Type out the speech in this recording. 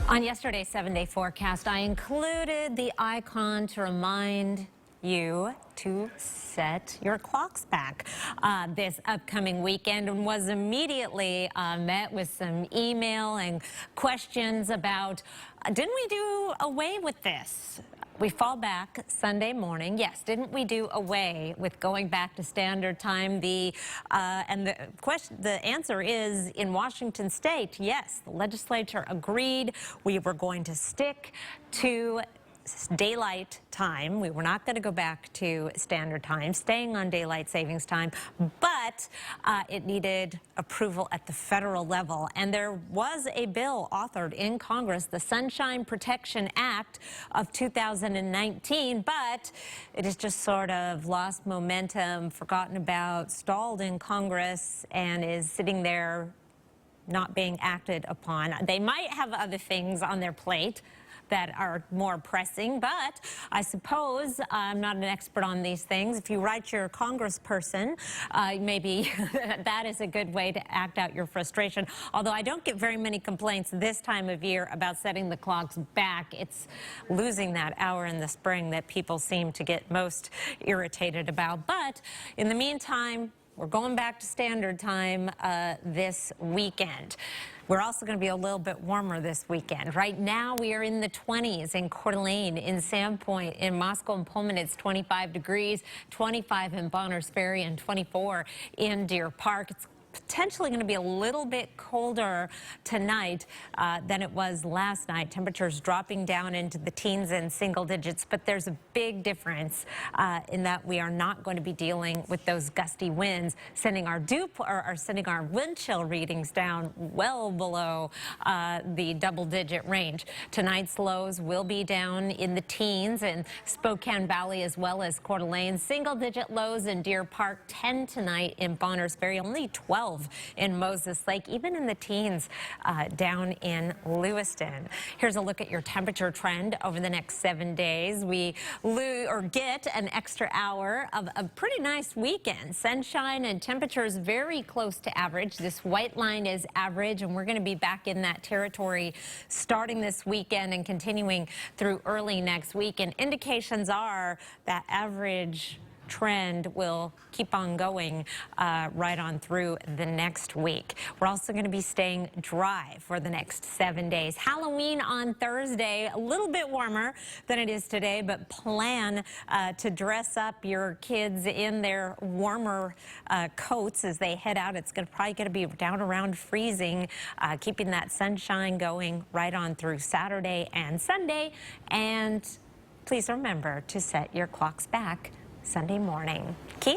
On yesterday's 7-day forecast, I included the icon to remind you to set your clocks back this upcoming weekend, and was immediately met with some email and questions about, didn't we do away with this? We fall back Sunday morning. Yes, didn't we do away with going back to standard time? The answer is, in Washington state, yes, the legislature agreed we were going to stick to daylight time. We were not going to go back to standard time, staying on daylight savings time, but it needed approval at the federal level. And there was a bill authored in Congress, the Sunshine Protection Act of 2019, but it has just sort of lost momentum, forgotten about, stalled in Congress, and is sitting there not being acted upon. They might have other things on their plate that are more pressing, but I suppose I'm not an expert on these things. If you write your congressperson, maybe that is a good way to act out your frustration. Although I don't get very many complaints this time of year about setting the clocks back. It's losing that hour in the spring that people seem to get most irritated about. But in the meantime, we're going back to standard time this weekend. We're also going to be a little bit warmer this weekend. Right now, we are in the 20s in Coeur d'Alene, in Sandpoint, in Moscow and Pullman. It's 25 degrees, 25 in Bonners Ferry, and 24 in Deer Park. It's potentially going to be a little bit colder tonight than it was last night. Temperatures dropping down into the teens and single digits, but there's a big difference in that we are not going to be dealing with those gusty winds, sending our wind chill readings down well below the double-digit range. Tonight's lows will be down in the teens in Spokane Valley as well as Coeur d'Alene. Single-digit lows in Deer Park, 10 tonight in Bonners Ferry, only 12 in Moses Lake, even in the teens down in Lewiston. Here's a look at your temperature trend over the next 7 days. We get an extra hour of a pretty nice weekend. Sunshine and temperatures very close to average. This white line is average, and we're going to be back in that territory starting this weekend and continuing through early next week. And indications are that average trend will keep on going right on through the next week. We're also going to be staying dry for the next 7 days. Halloween on Thursday, a little bit warmer than it is today, but plan to dress up your kids in their warmer coats as they head out. It's probably going to be down around freezing, keeping that sunshine going right on through Saturday and Sunday. And please remember to set your clocks back Sunday morning. Keith?